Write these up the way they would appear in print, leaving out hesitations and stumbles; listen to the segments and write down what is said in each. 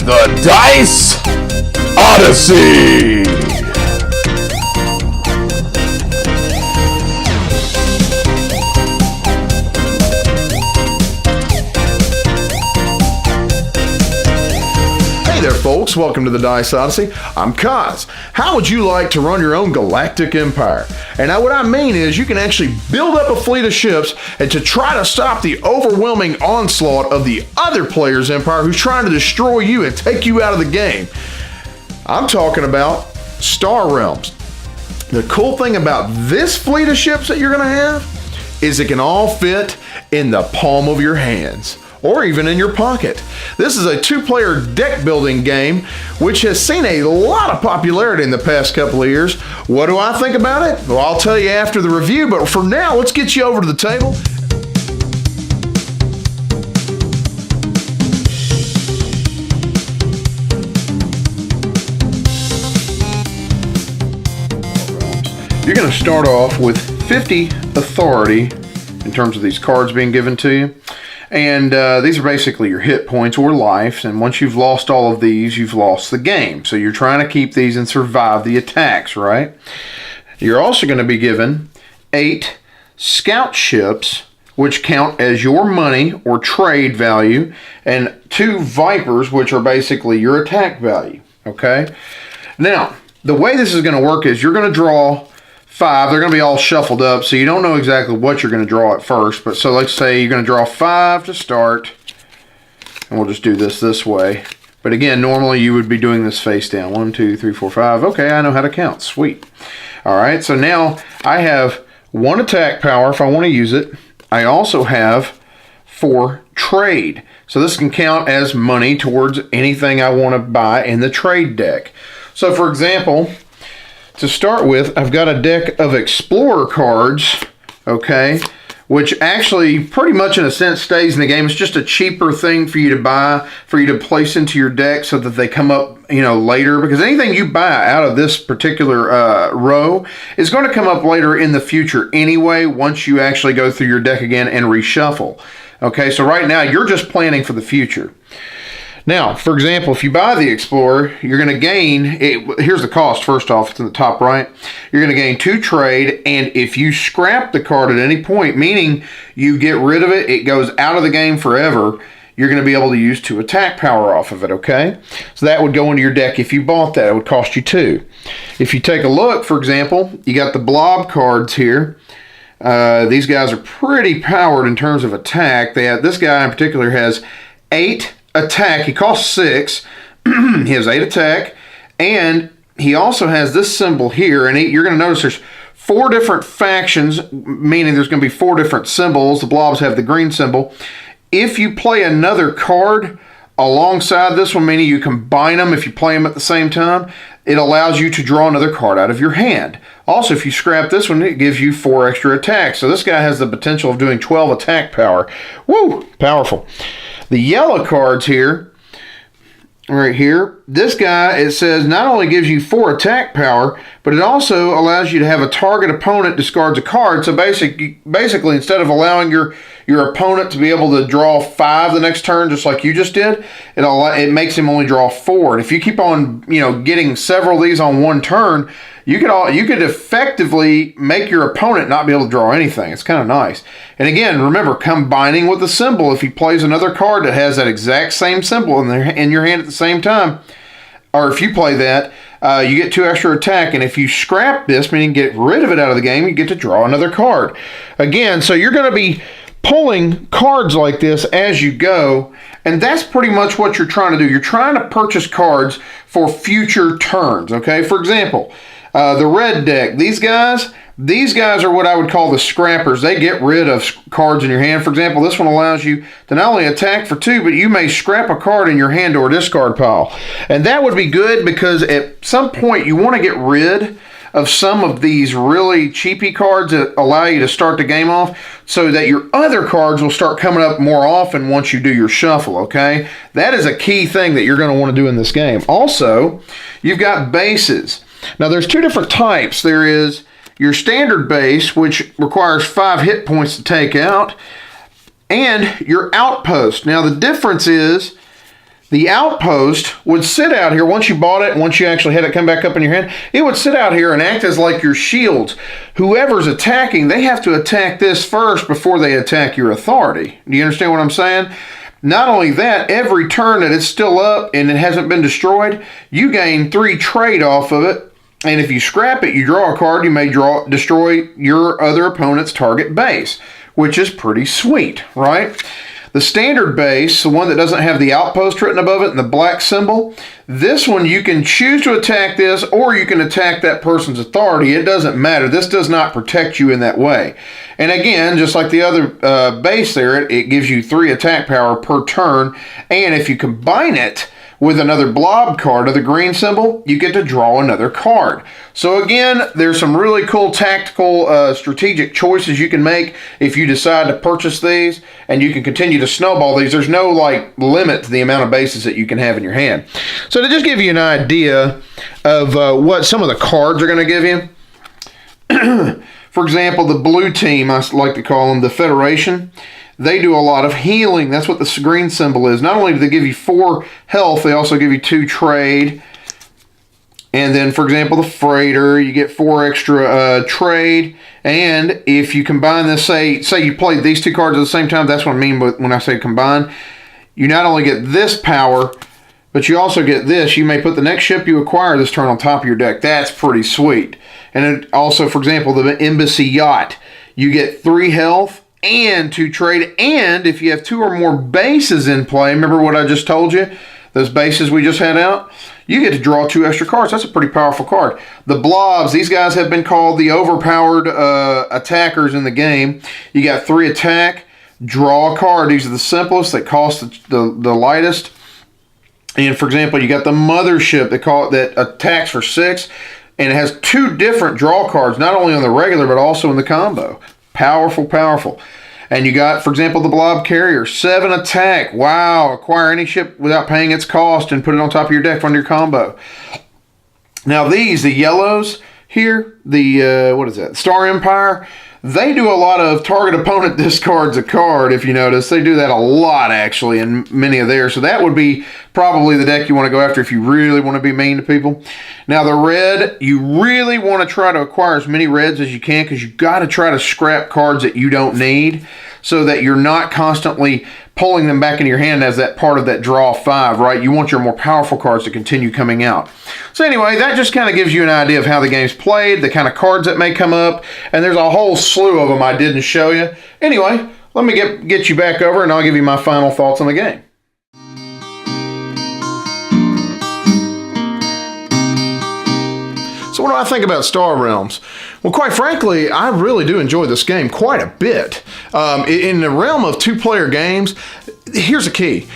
the Dice Odyssey. Hey there, folks. Welcome to the Dice Odyssey. I'm Kaz. How would you like to run your own galactic empire? And now what I mean is you can actually build up a fleet of ships and to try to stop the overwhelming onslaught of the other player's empire who's trying to destroy you and take you out of the game. I'm talking about Star Realms. The cool thing about this fleet of ships that you're going to have is it can all fit in the palm of your hands, or even in your pocket. This is a two-player deck building game which has seen a lot of popularity in the past couple of years. What do I think about it? Well, I'll tell you after the review, but for now, let's get you over to the table. You're going to start off with 50 authority in terms of these cards being given to you. And these are basically your hit points or lives. And once you've lost all of these, you've lost the game. So you're trying to keep these and survive the attacks, right? You're also going to be given 8 scout ships, which count as your money or trade value, and 2 vipers, which are basically your attack value, okay? Now, the way this is going to work is you're going to draw 5. They're going to be all shuffled up, so you don't know exactly what you're going to draw at first. But so let's say you're going to draw 5 to start, and we'll just do this way. But again, normally you would be doing this face down. 1, 2, 3, 4, 5. Okay, I know how to count. Sweet. All right, so now I have 1 attack power if I want to use it. I also have 4 trade. So this can count as money towards anything I want to buy in the trade deck. So for example, to start with, I've got a deck of Explorer cards, okay, which actually pretty much in a sense stays in the game. It's just a cheaper thing for you to buy, for you to place into your deck so that they come up, you know, later. Because anything you buy out of this particular row is going to come up later in the future anyway, once you actually go through your deck again and reshuffle. Okay, so right now you're just planning for the future. Now, for example, if you buy the Explorer, you're going to gain, here's the cost first off, it's in the top right. You're going to gain 2 trade, and if you scrap the card at any point, meaning you get rid of it, it goes out of the game forever, you're going to be able to use 2 attack power off of it, okay? So that would go into your deck if you bought that. It would cost you 2. If you take a look, for example, you got the blob cards here. These guys are pretty powered in terms of attack. This guy in particular has 8 attack. He costs 6. He has 8 attack, and he also has this symbol here, and you're going to notice there's 4 different factions, meaning there's going to be 4 different symbols. The blobs have the green symbol. If you play another card alongside this one, meaning you combine them if you play them at the same time, it allows you to draw another card out of your hand. Also, if you scrap this one, it gives you 4 extra attacks. So this guy has the potential of doing 12 attack power. Woo! Powerful. The yellow cards here, right here, this guy, it says not only gives you 4 attack power, but it also allows you to have a target opponent discards a card. So basically instead of allowing your opponent to be able to draw 5 the next turn, just like you just did, it makes him only draw 4. And if you keep on, you know, getting several of these on one turn, you could effectively make your opponent not be able to draw anything. It's kind of nice. And again, remember, combining with the symbol, if he plays another card that has that exact same symbol in your hand at the same time, or if you play that, you get 2 extra attack. And if you scrap this, meaning get rid of it out of the game, you get to draw another card. Again, so you're going to be pulling cards like this as you go, and that's pretty much what you're trying to do. You're trying to purchase cards for future turns, okay? For example, the red deck, these guys are what I would call the scrappers. They get rid of cards in your hand. For example, this one allows you to not only attack for 2, but you may scrap a card in your hand or discard pile. And that would be good because at some point you want to get rid of some of these really cheapy cards that allow you to start the game off so that your other cards will start coming up more often once you do your shuffle, okay? That is a key thing that you're going to want to do in this game. Also, you've got bases. Now, there's 2 different types. There is your standard base, which requires 5 hit points to take out, and your outpost. Now, the difference is The outpost would sit out here once you bought it, once you actually had it come back up in your hand, it would sit out here and act as like your shields. Whoever's attacking, they have to attack this first before they attack your authority. Do you understand what I'm saying? Not only that, every turn that it's still up and it hasn't been destroyed, you gain 3 trade off of it. And if you scrap it, you draw a card, you may destroy your other opponent's target base, which is pretty sweet, right? The standard base, the one that doesn't have the outpost written above it and the black symbol, this one you can choose to attack this or you can attack that person's authority. It doesn't matter. This does not protect you in that way. And again, just like the other base there, it gives you 3 attack power per turn. And if you combine it with another blob card of the green symbol, you get to draw another card. So again, there's some really cool tactical strategic choices you can make if you decide to purchase these, and you can continue to snowball these. There's no like limit to the amount of bases that you can have in your hand. So to just give you an idea of what some of the cards are going to give you, for example, the blue team, I like to call them the Federation. They do a lot of healing. That's what the green symbol is. Not only do they give you 4 health, they also give you 2 trade. And then, for example, the freighter, you get 4 extra trade. And if you combine this, say you played these 2 cards at the same time, that's what I mean when I say combine. You not only get this power, but you also get this. You may put the next ship you acquire this turn on top of your deck. That's pretty sweet. And it also, for example, the Embassy Yacht, you get 3 health and 2 trade, and if you have 2 or more bases in play, remember what I just told you, those bases we just had out, you get to draw 2 extra cards. That's a pretty powerful card. The blobs, these guys have been called the overpowered attackers in the game. You got 3 attack, draw a card. These are the simplest, they cost the lightest. And for example, you got the mothership, that attacks for 6, and it has 2 different draw cards, not only on the regular, but also in the combo. Powerful, powerful. And you got, for example, the blob carrier, 7 attack. Wow, acquire any ship without paying its cost and put it on top of your deck under your combo. Now these, the yellows here, the, what is that, Star Empire, they do a lot of target opponent discards a card, if you notice. They do that a lot, actually, in many of theirs. So that would be probably the deck you want to go after if you really want to be mean to people. Now, the red, you really want to try to acquire as many reds as you can because you've got to try to scrap cards that you don't need so that you're not constantly pulling them back into your hand as that part of that draw 5, right? You want your more powerful cards to continue coming out. So anyway, that just kind of gives you an idea of how the game's played, the kind of cards that may come up, and there's a whole slew of them I didn't show you. Anyway, let me get you back over and I'll give you my final thoughts on the game. So what do I think about Star Realms? Well, quite frankly, I really do enjoy this game quite a bit. In the realm of 2-player games, here's the key.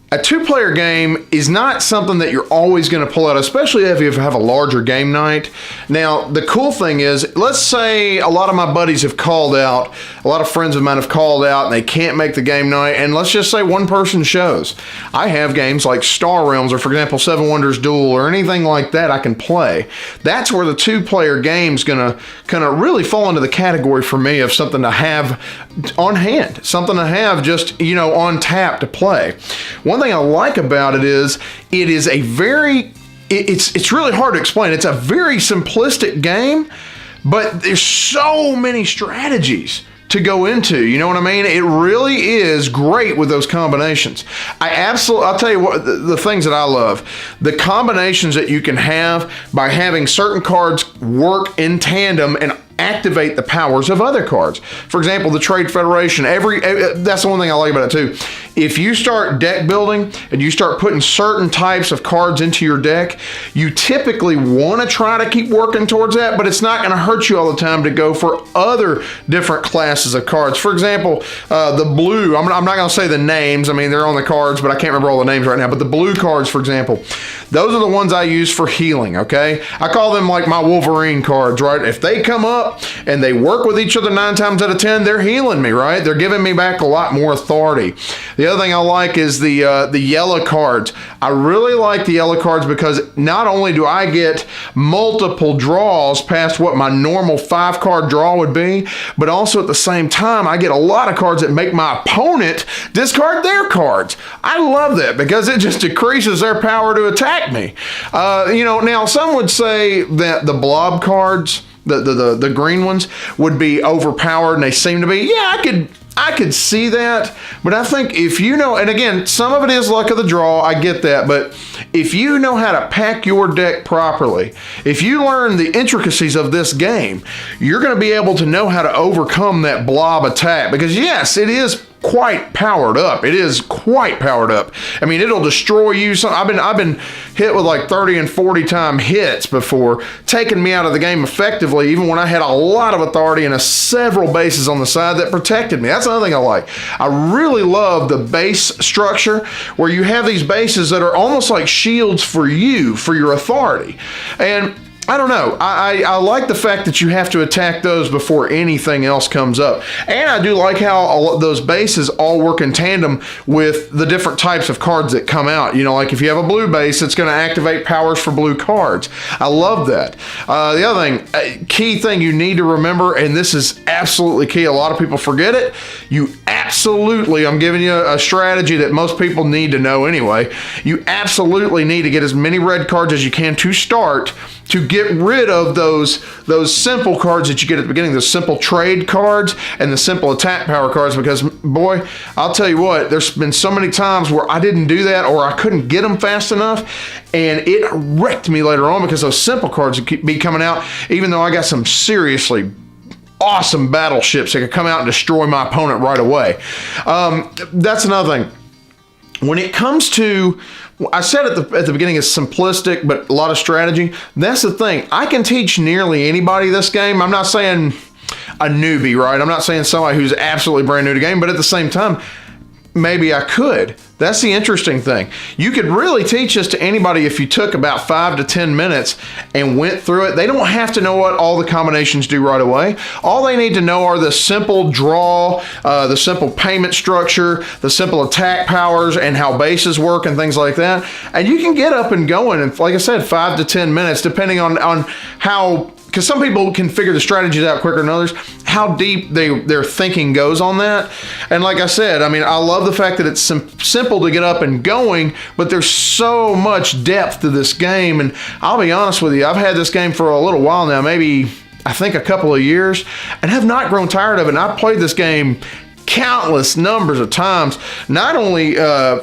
A 2-player game is not something that you're always going to pull out, especially if you have a larger game night. Now, the cool thing is, let's say a lot of my buddies have called out, a lot of friends of mine have called out and they can't make the game night, and let's just say one person shows. I have games like Star Realms or, for example, Seven Wonders Duel or anything like that I can play. That's where the 2-player game's going to kind of really fall into the category for me of something to have on hand, something to have just, you know, on tap to play. One thing I like about it is a very, it's really hard to explain. It's a very simplistic game, but there's so many strategies to go into, you know what I mean? It really is great with those combinations. I'll tell you what, the things that I love, the combinations that you can have by having certain cards work in tandem and activate the powers of other cards. For example, the Trade Federation, that's the one thing I like about it too. If you start deck building and you start putting certain types of cards into your deck, you typically want to try to keep working towards that, but it's not going to hurt you all the time to go for other different classes of cards. For example, the blue, I'm not going to say the names, I mean, they're on the cards, but I can't remember all the names right now, but the blue cards, for example, those are the ones I use for healing, okay? I call them like my Wolverine cards, right? If they come up, up and they work with each other 9 times out of 10, they're healing me, right? They're giving me back a lot more authority. The other thing I like is the yellow cards. I really like the yellow cards because not only do I get multiple draws past what my normal 5-card draw would be, but also at the same time, I get a lot of cards that make my opponent discard their cards. I love that because it just decreases their power to attack me. Now some would say that the blob cards, the green ones, would be overpowered, and they seem to be. Yeah, I could see that, but I think if you know, and again, some of it is luck of the draw, I get that, but if you know how to pack your deck properly, if you learn the intricacies of this game, you're going to be able to know how to overcome that blob attack, because yes, it is quite powered up. It is quite powered up. I mean, it'll destroy you. I've been hit with like 30 and 40 time hits before, taking me out of the game effectively, even when I had a lot of authority and several bases on the side that protected me. That's another thing I like. I really love the base structure where you have these bases that are almost like shields for you, for your authority. And I don't know. I like the fact that you have to attack those before anything else comes up. And I do like how all of those bases all work in tandem with the different types of cards that come out. You know, like if you have a blue base, it's going to activate powers for blue cards. I love that. The other thing, key thing you need to remember, and this is absolutely key, a lot of people forget it, you absolutely, I'm giving you a strategy that most people need to know anyway, you absolutely need to get as many red cards as you can to start, to get rid of those simple cards that you get at the beginning, the simple trade cards and the simple attack power cards, because boy, I'll tell you what, there's been so many times where I didn't do that or I couldn't get them fast enough, and it wrecked me later on because those simple cards would be coming out, even though I got some seriously awesome battleships that could come out and destroy my opponent right away. That's another thing. When it comes to, I said at the beginning, it's simplistic, but a lot of strategy. That's the thing. I can teach nearly anybody this game. I'm not saying a newbie, right? I'm not saying somebody who's absolutely brand new to the game, but at the same time, maybe I could. That's the interesting thing. You could really teach this to anybody if you took about 5 to 10 minutes and went through it. They don't have to know what all the combinations do right away. All they need to know are the simple draw, the simple payment structure, the simple attack powers, and how bases work and things like that. And you can get up and going in, like I said, 5 to 10 minutes, depending on how, because some people can figure the strategies out quicker than others, how deep their thinking goes on that. And like I said, I mean, I love the fact that it's simple to get up and going, but there's so much depth to this game. And I'll be honest with you, I've had this game for a little while now, maybe I think a couple of years, and have not grown tired of it. And I've played this game countless numbers of times, not only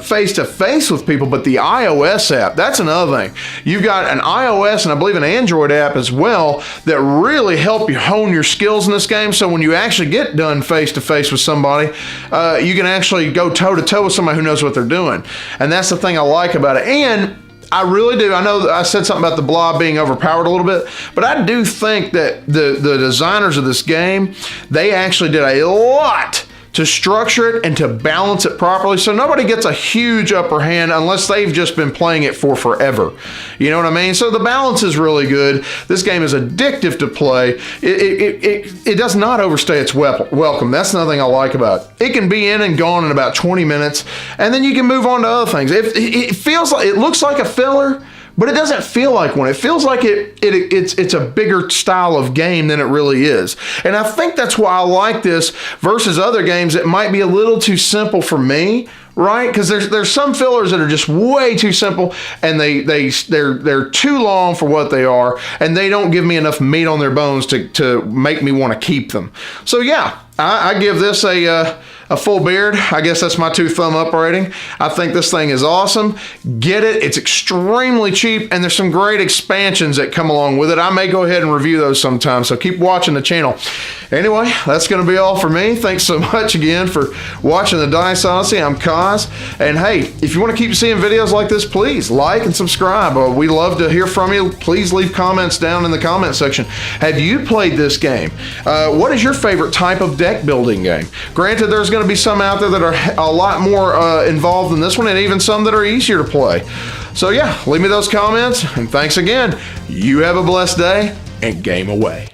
face-to-face with people, but the iOS app. That's another thing. You've got an iOS and I believe an Android app as well that really help you hone your skills in this game. So when you actually get done face-to-face with somebody, you can actually go toe-to-toe with somebody who knows what they're doing. And that's the thing I like about it. And I really do. I know that I said something about the blob being overpowered a little bit, but I do think that the designers of this game, they actually did a lot to structure it and to balance it properly so nobody gets a huge upper hand unless they've just been playing it for forever. You know what I mean? So the balance is really good. This game is addictive to play. It does not overstay its welcome. That's another thing I like about it. It can be in and gone in about 20 minutes, and then you can move on to other things. It feels like, it looks like a filler, but it doesn't feel like one. It feels like it's a bigger style of game than it really is. And I think that's why I like this versus other games that might be a little too simple for me, right? Because there's some fillers that are just way too simple, and they're too long for what they are, and they don't give me enough meat on their bones to make me want to keep them. So yeah, I give this a full beard. I guess that's my 2 thumb up rating. I think this thing is awesome. Get it. It's extremely cheap, and there's some great expansions that come along with it. I may go ahead and review those sometime, so keep watching the channel. Anyway, that's going to be all for me. Thanks so much again for watching the Dice Odyssey. I'm Kaz, and hey, if you want to keep seeing videos like this, please like and subscribe. We love to hear from you. Please leave comments down in the comment section. Have you played this game? What is your favorite type of deck building game? Granted, there's going to be some out there that are a lot more involved than this one, and even some that are easier to play. So yeah, leave me those comments, and thanks again. You have a blessed day, and game away.